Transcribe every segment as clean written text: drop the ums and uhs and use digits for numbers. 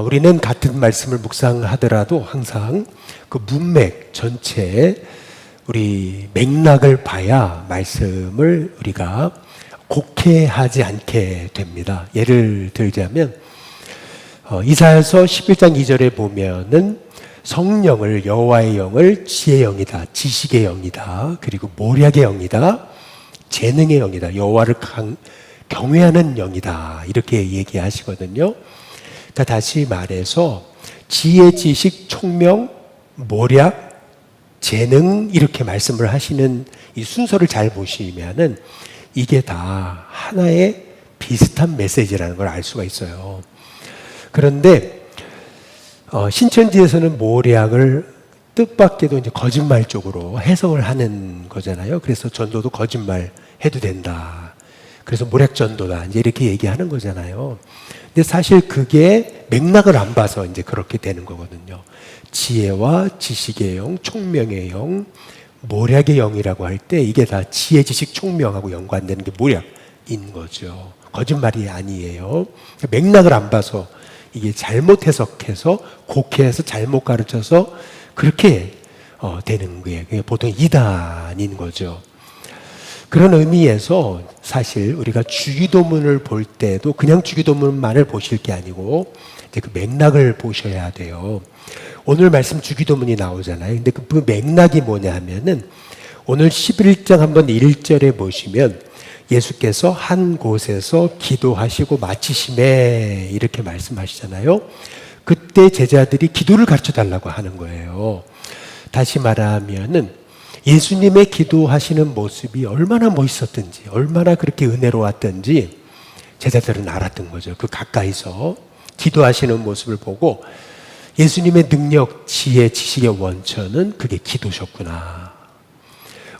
우리는 같은 말씀을 묵상하더라도 항상 그 문맥 전체에 우리 맥락을 봐야 말씀을 우리가 곡해하지 않게 됩니다. 예를 들자면 이사야서 11장 2절에 보면은 성령을, 여호와의 영을 지혜의 영이다, 지식의 영이다, 그리고 모략의 영이다, 재능의 영이다, 여호와를 경외하는 영이다, 이렇게 얘기하시거든요. 그러니까 다시 말해서 지혜, 지식, 총명, 모략, 재능, 이렇게 말씀을 하시는 이 순서를 잘 보시면은 이게 다 하나의 비슷한 메시지라는 걸 알 수가 있어요. 그런데 신천지에서는 모략을 뜻밖에도 이제 거짓말 쪽으로 해석을 하는 거잖아요. 그래서 전도도 거짓말 해도 된다. 그래서 모략 전도다. 이제 이렇게 얘기하는 거잖아요. 근데 사실 그게 맥락을 안 봐서 이제 그렇게 되는 거거든요. 지혜와 지식의 영, 총명의 영, 모략의 영이라고 할 때 이게 다 지혜, 지식, 총명하고 연관되는 게 모략인 거죠. 거짓말이 아니에요. 맥락을 안 봐서 이게 잘못 해석해서 곡해해서 잘못 가르쳐서 그렇게 되는 거예요. 그게 보통 이단인 거죠. 그런 의미에서 사실 우리가 주기도문을 볼 때도 그냥 주기도문만을 보실 게 아니고 이제 그 맥락을 보셔야 돼요. 오늘 말씀 주기도문이 나오잖아요. 근데 그 맥락이 뭐냐 하면은 오늘 11장 한번 1절에 보시면 예수께서 한 곳에서 기도하시고 마치심에 이렇게 말씀하시잖아요. 그때 제자들이 기도를 가르쳐 달라고 하는 거예요. 다시 말하면은 예수님의 기도하시는 모습이 얼마나 멋있었든지, 얼마나 그렇게 은혜로웠든지 제자들은 알았던 거죠. 그 가까이서 기도하시는 모습을 보고 예수님의 능력, 지혜, 지식의 원천은 그게 기도셨구나.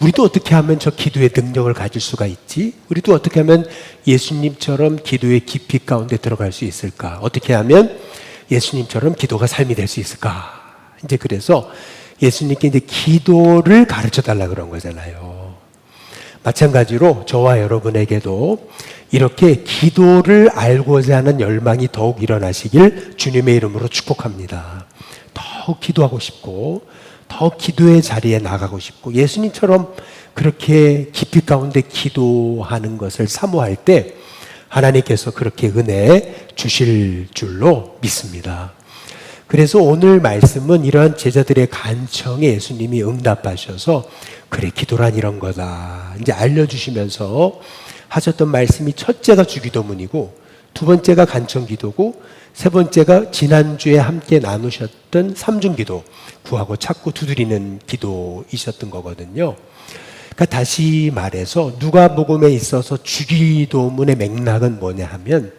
우리도 어떻게 하면 저 기도의 능력을 가질 수가 있지? 우리도 어떻게 하면 예수님처럼 기도의 깊이 가운데 들어갈 수 있을까? 어떻게 하면 예수님처럼 기도가 삶이 될 수 있을까? 이제 그래서 예수님께 이제 기도를 가르쳐 달라 그런 거잖아요. 마찬가지로 저와 여러분에게도 이렇게 기도를 알고자 하는 열망이 더욱 일어나시길 주님의 이름으로 축복합니다. 더욱 기도하고 싶고 더 기도의 자리에 나가고 싶고 예수님처럼 그렇게 깊이 가운데 기도하는 것을 사모할 때 하나님께서 그렇게 은혜 주실 줄로 믿습니다. 그래서 오늘 말씀은 이러한 제자들의 간청에 예수님이 응답하셔서 그래 기도란 이런 거다 이제 알려주시면서 하셨던 말씀이 첫째가 주기도문이고 두 번째가 간청기도고 세 번째가 지난주에 함께 나누셨던 삼중기도, 구하고 찾고 두드리는 기도이셨던 거거든요. 그러니까 다시 말해서 누가복음에 있어서 주기도문의 맥락은 뭐냐 하면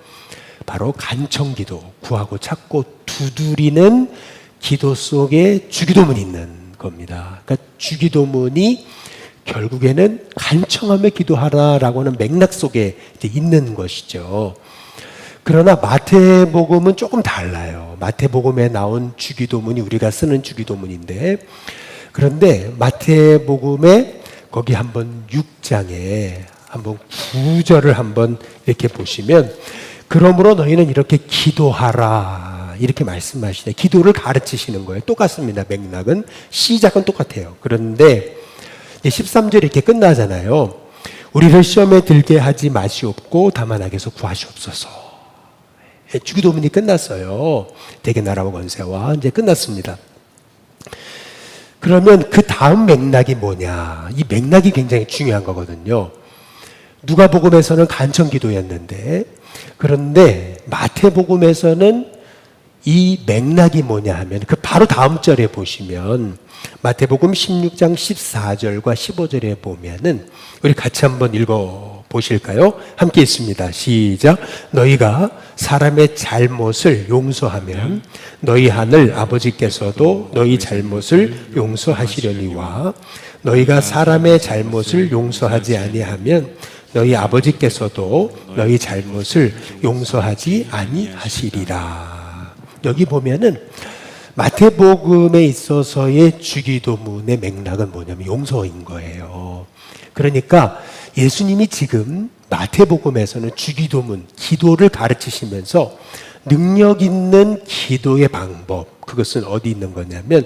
바로 간청기도, 구하고 찾고 두드리는 기도 속에 주기도문이 있는 겁니다. 그러니까 주기도문이 결국에는 간청하며 기도하라라고 하는 맥락 속에 이제 있는 것이죠. 그러나 마태복음은 조금 달라요. 마태복음에 나온 주기도문이 우리가 쓰는 주기도문인데 그런데 마태복음에 거기 한번 6장에 한번 9절을 한번 이렇게 보시면 그러므로 너희는 이렇게 기도하라 이렇게 말씀하시네. 기도를 가르치시는 거예요. 똑같습니다. 맥락은 시작은 똑같아요. 그런데 13절 이렇게 끝나잖아요. 우리를 시험에 들게 하지 마시옵고 다만 악에서 구하시옵소서. 주기도문이 끝났어요. 대개 나라와 권세와 이제 끝났습니다. 그러면 그 다음 맥락이 뭐냐? 이 맥락이 굉장히 중요한 거거든요. 누가복음에서는 간청기도였는데 그런데 마태복음에서는 이 맥락이 뭐냐 하면 그 바로 다음 절에 보시면 마태복음 16장 14절과 15절에 보면은 우리 같이 한번 읽어 보실까요? 함께 있습니다. 시작. 너희가 사람의 잘못을 용서하면 너희 하늘 아버지께서도 너희 잘못을 용서하시려니와 너희가 사람의 잘못을 용서하지 아니하면 너희 아버지께서도 너희 잘못을 용서하지 아니하시리라. 여기 보면은 마태복음에 있어서의 주기도문의 맥락은 뭐냐면 용서인 거예요. 그러니까 예수님이 지금 마태복음에서는 주기도문, 기도를 가르치시면서 능력 있는 기도의 방법, 그것은 어디 있는 거냐면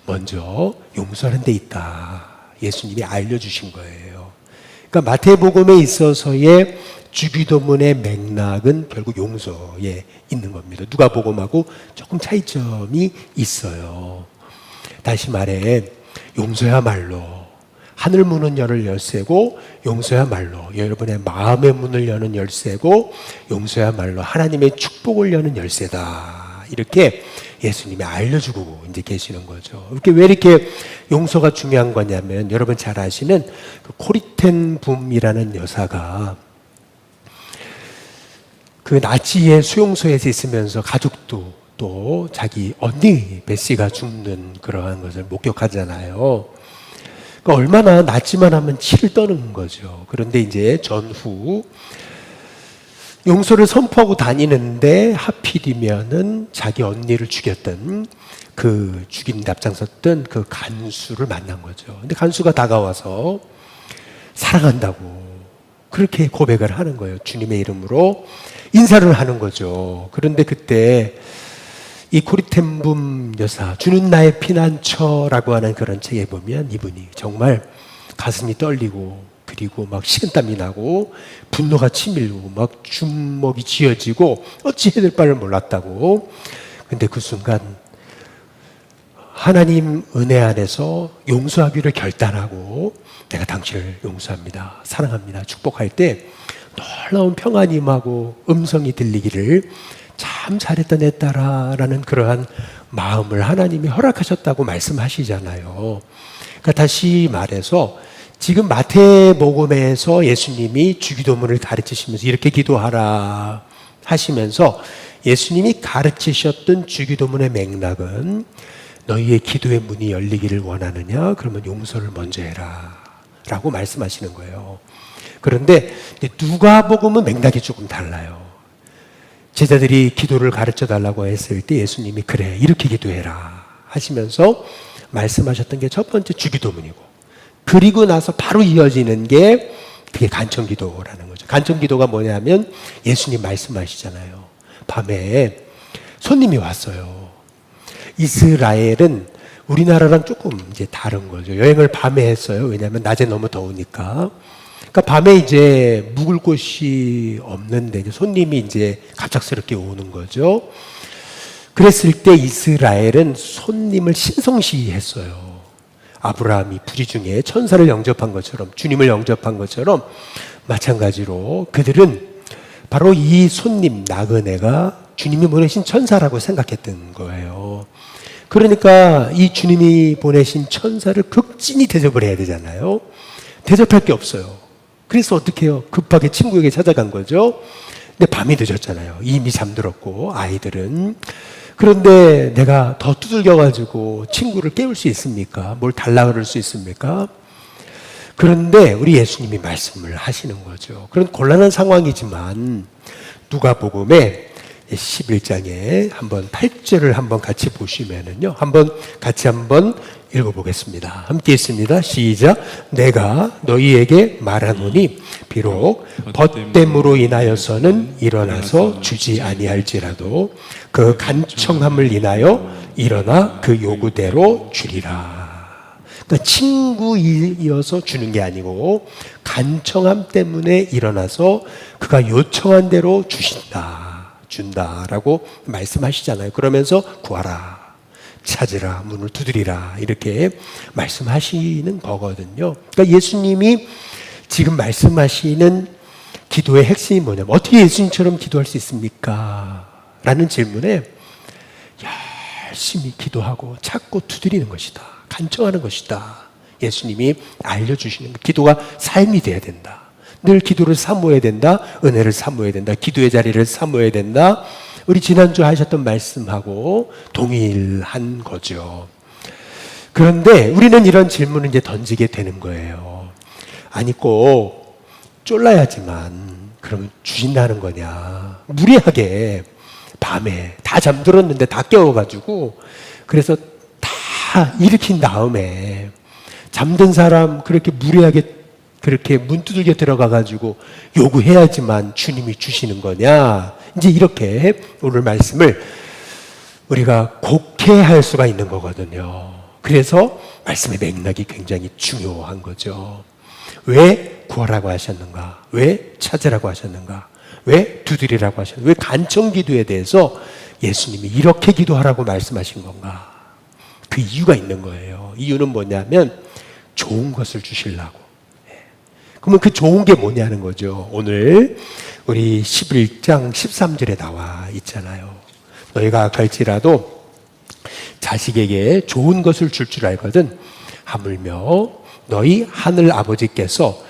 먼저 용서하는 데 있다. 예수님이 알려주신 거예요. 그러니까 마태복음에 있어서의 주기도문의 맥락은 결국 용서에 있는 겁니다. 누가복음하고 조금 차이점이 있어요. 다시 말해 용서야말로 하늘 문은 열을 열쇠고, 용서야말로 여러분의 마음의 문을 여는 열쇠고, 용서야말로 하나님의 축복을 여는 열쇠다. 이렇게 예수님이 알려주고 이제 계시는 거죠. 이렇게 왜 이렇게 용서가 중요한 거냐면, 여러분 잘 아시는 그 코리텐 붐이라는 여사가 그 나치의 수용소에서 있으면서 가족도 또 자기 언니 베시가 죽는 그러한 것을 목격하잖아요. 그러니까 얼마나 낫지만 하면 치를 떠는 거죠. 그런데 이제 전후 용서를 선포하고 다니는데 하필이면은 자기 언니를 죽였던 그 죽인 데 앞장섰던 그 간수를 만난 거죠. 근데 간수가 다가와서 사랑한다고 그렇게 고백을 하는 거예요. 주님의 이름으로 인사를 하는 거죠. 그런데 그때 이 코리텐붐 여사, 주는 나의 피난처라고 하는 그런 책에 보면 이분이 정말 가슴이 떨리고, 그리고 막 식은땀이 나고 분노가 치밀고 막 주먹이 쥐어지고 어찌 해야 될 바를 몰랐다고. 근데 그 순간 하나님 은혜 안에서 용서하기를 결단하고, 내가 당신을 용서합니다, 사랑합니다, 축복할 때 놀라운 평안이 임하고 음성이 들리기를 참 잘했다 내 딸아라는 그러한 마음을 하나님이 허락하셨다고 말씀하시잖아요. 그러니까 다시 말해서 지금 마태복음에서 예수님이 주기도문을 가르치시면서 이렇게 기도하라 하시면서 예수님이 가르치셨던 주기도문의 맥락은, 너희의 기도의 문이 열리기를 원하느냐? 그러면 용서를 먼저 해라 라고 말씀하시는 거예요. 그런데 누가복음은 맥락이 조금 달라요. 제자들이 기도를 가르쳐 달라고 했을 때 예수님이 그래 이렇게 기도해라 하시면서 말씀하셨던 게 첫 번째 주기도문이고, 그리고 나서 바로 이어지는 게 그게 간청기도라는 거죠. 간청기도가 뭐냐면 예수님 말씀하시잖아요. 밤에 손님이 왔어요. 이스라엘은 우리나라랑 조금 이제 다른 거죠. 여행을 밤에 했어요. 왜냐하면 낮에 너무 더우니까. 그러니까 밤에 이제 묵을 곳이 없는데 이제 손님이 이제 갑작스럽게 오는 거죠. 그랬을 때 이스라엘은 손님을 신성시했어요. 아브라함이 부지 중에 천사를 영접한 것처럼, 주님을 영접한 것처럼 마찬가지로 그들은 바로 이 손님 나그네가 주님이 보내신 천사라고 생각했던 거예요. 그러니까 이 주님이 보내신 천사를 극진히 대접을 해야 되잖아요. 대접할 게 없어요. 그래서 어떻게 해요? 급하게 친구에게 찾아간 거죠. 근데 밤이 늦었잖아요. 이미 잠들었고 아이들은. 그런데 내가 더 두들겨가지고 친구를 깨울 수 있습니까? 뭘 달라 그럴 수 있습니까? 그런데 우리 예수님이 말씀을 하시는 거죠. 그런 곤란한 상황이지만 누가복음에 11장에 한번 8절을 한번 같이 보시면은요, 같이 읽어보겠습니다. 함께 있습니다. 시작. 내가 너희에게 말하노니 비록 벗됨으로 인하여서는 일어나서 주지 아니할지라도 그 간청함을 인하여 일어나 그 요구대로 주리라. 그러니까 친구이어서 주는 게 아니고 간청함 때문에 일어나서 그가 요청한 대로 준다라고 말씀하시잖아요. 그러면서 구하라, 찾으라, 문을 두드리라 이렇게 말씀하시는 거거든요. 그러니까 예수님이 지금 말씀하시는 기도의 핵심이 뭐냐면, 어떻게 예수님처럼 기도할 수 있습니까? 라는 질문에 열심히 기도하고 찾고 두드리는 것이다, 간청하는 것이다, 예수님이 알려주시는 것. 기도가 삶이 돼야 된다. 늘 기도를 사모해야 된다. 은혜를 사모해야 된다. 기도의 자리를 사모해야 된다. 우리 지난주 하셨던 말씀하고 동일한 거죠. 그런데 우리는 이런 질문을 이제 던지게 되는 거예요. 아니 꼭 쫄라야지만 그러면 주신다는 거냐? 무리하게 밤에 다 잠들었는데 다 깨워가지고 그래서 다 일으킨 다음에 잠든 사람 그렇게 무리하게 그렇게 문 두들겨 들어가가지고 요구해야지만 주님이 주시는 거냐? 이제 이렇게 오늘 말씀을 우리가 곡해할 수가 있는 거거든요. 그래서 말씀의 맥락이 굉장히 중요한 거죠. 왜 구하라고 하셨는가? 왜 찾으라고 하셨는가? 왜 두드리라고 하셨는가? 왜 간청 기도에 대해서 예수님이 이렇게 기도하라고 말씀하신 건가? 그 이유가 있는 거예요. 이유는 뭐냐면 좋은 것을 주시려고. 그러면 그 좋은 게 뭐냐는 거죠. 오늘 우리 11장 13절에 나와 있잖아요. 너희가 갈지라도 자식에게 좋은 것을 줄 줄 알거든 하물며 너희 하늘 아버지께서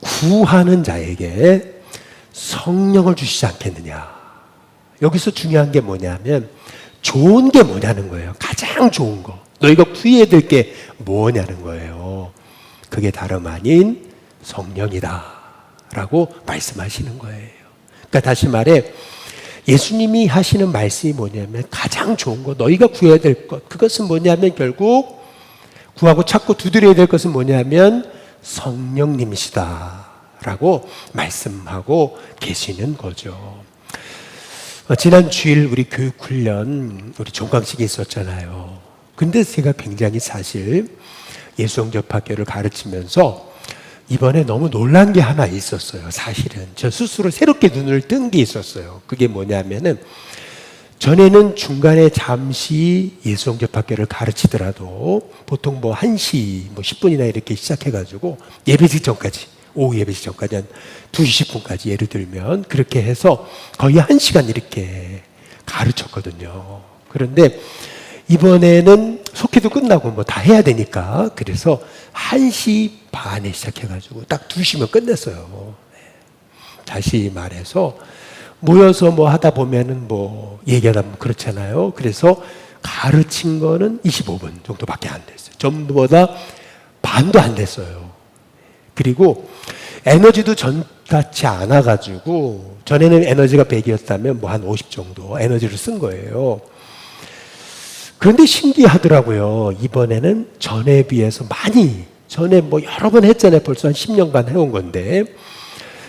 구하는 자에게 성령을 주시지 않겠느냐. 여기서 중요한 게 뭐냐면 좋은 게 뭐냐는 거예요. 가장 좋은 거. 너희가 구해야 될 게 뭐냐는 거예요. 그게 다름 아닌 성령이다 라고 말씀하시는 거예요. 그러니까 다시 말해 예수님이 하시는 말씀이 뭐냐면 가장 좋은 거, 너희가 구해야 될 것, 그것은 뭐냐면 결국 구하고 찾고 두드려야 될 것은 뭐냐면 성령님이시다 라고 말씀하고 계시는 거죠. 지난 주일 우리 교육훈련 우리 종강식이 있었잖아요. 근데 제가 굉장히 사실 예수영접학교를 가르치면서 이번에 너무 놀란 게 하나 있었어요. 사실은 저 스스로 새롭게 눈을 뜬 게 있었어요. 그게 뭐냐면은 전에는 중간에 잠시 예수영접학교를 가르치더라도 보통 뭐 1시 뭐 10분이나 이렇게 시작해가지고 예배 직전까지, 오후 예배 직전까지 한 2시 10분까지 예를 들면 그렇게 해서 거의 1시간 이렇게 가르쳤거든요. 그런데 이번에는 속회도 끝나고 뭐 다 해야 되니까 그래서 1시 반에 시작해가지고 딱 2시면 끝냈어요. 다시 말해서 모여서 뭐 하다 보면은 뭐 얘기하다 보면 그렇잖아요. 그래서 가르친 거는 25분 정도밖에 안 됐어요. 전부보다 반도 안 됐어요. 그리고 에너지도 전같이 않아가지고 전에는 에너지가 100이었다면 뭐 한 50 정도 에너지를 쓴 거예요. 그런데 신기하더라고요. 이번에는 전에 비해서 많이, 전에 뭐 여러 번 했잖아요. 벌써 한 10년간 해온 건데.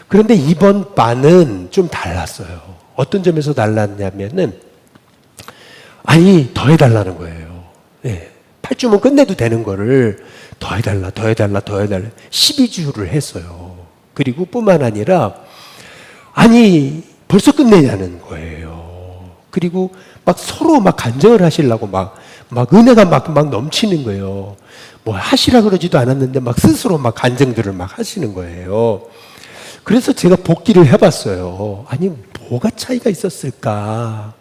그런데 이번 반은 좀 달랐어요. 어떤 점에서 달랐냐면은, 아니, 더 해달라는 거예요. 네. 8주면 끝내도 되는 거를 더 해달라, 더 해달라, 더 해달라. 12주를 했어요. 그리고 뿐만 아니라, 아니, 벌써 끝내냐는 거예요. 그리고 막 서로 막 간증을 하시려고 막 은혜가 막 넘치는 거예요. 뭐 하시라 그러지도 않았는데 막 스스로 막 간증들을 막 하시는 거예요. 그래서 제가 복기를 해봤어요. 아니, 뭐가 차이가 있었을까?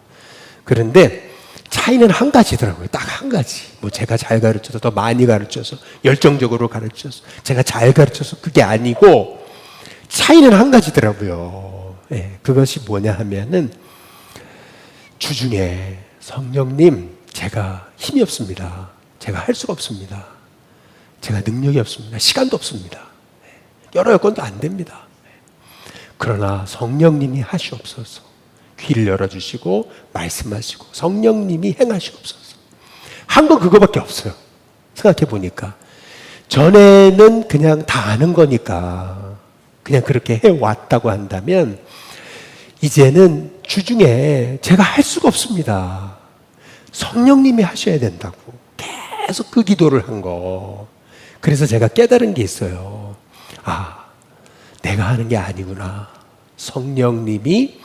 그런데 차이는 한 가지더라고요. 딱 한 가지. 뭐 제가 잘 가르쳐서 더 많이 가르쳐서 열정적으로 가르쳐서 제가 잘 가르쳐서 그게 아니고 차이는 한 가지더라고요. 네, 그것이 뭐냐 하면은 주중에 성령님 제가 힘이 없습니다. 제가 할 수가 없습니다. 제가 능력이 없습니다. 시간도 없습니다. 여러 여건도 안 됩니다. 그러나 성령님이 하시옵소서. 귀를 열어주시고 말씀하시고 성령님이 행하시옵소서. 한 건 그거밖에 없어요. 생각해 보니까 전에는 그냥 다 아는 거니까 그냥 그렇게 해왔다고 한다면 이제는 주중에 제가 할 수가 없습니다. 성령님이 하셔야 된다고 계속 그 기도를 한 거. 그래서 제가 깨달은 게 있어요. 아, 내가 하는 게 아니구나. 성령님이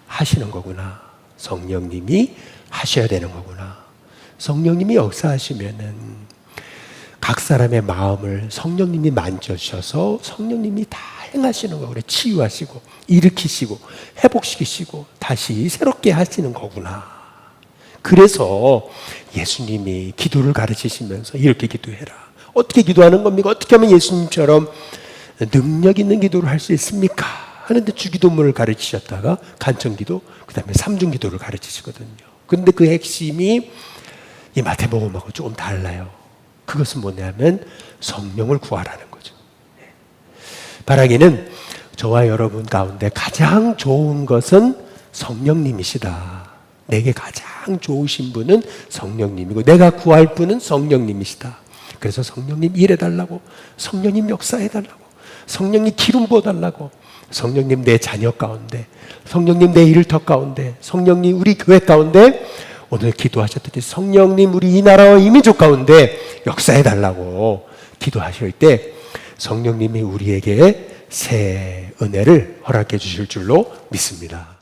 하시는 거구나. 성령님이 하셔야 되는 거구나. 성령님이 역사하시면은 각 사람의 마음을 성령님이 만져주셔서 성령님이 다 행하시는 거고, 치유하시고 일으키시고 회복시키시고 다시 새롭게 하시는 거구나. 그래서 예수님이 기도를 가르치시면서 이렇게 기도해라. 어떻게 기도하는 겁니까? 어떻게 하면 예수님처럼 능력 있는 기도를 할 수 있습니까? 하는데 주기도문을 가르치셨다가 간청기도, 그 다음에 삼중기도를 가르치시거든요. 그런데 그 핵심이 이 마태복음하고 조금 달라요. 그것은 뭐냐면 성령을 구하라는 거죠. 바라기는 저와 여러분 가운데 가장 좋은 것은 성령님이시다. 내게 가장 좋으신 분은 성령님이고 내가 구할 분은 성령님이시다. 그래서 성령님 일해달라고, 성령님 역사해달라고, 성령님 기름 부어달라고, 성령님 내 자녀 가운데, 성령님 내 일터 가운데, 성령님 우리 교회 가운데 오늘 기도하셨듯이 성령님 우리 이 나라와 이 민족 가운데 역사해달라고 기도하실 때 성령님이 우리에게 새 은혜를 허락해 주실 줄로 믿습니다.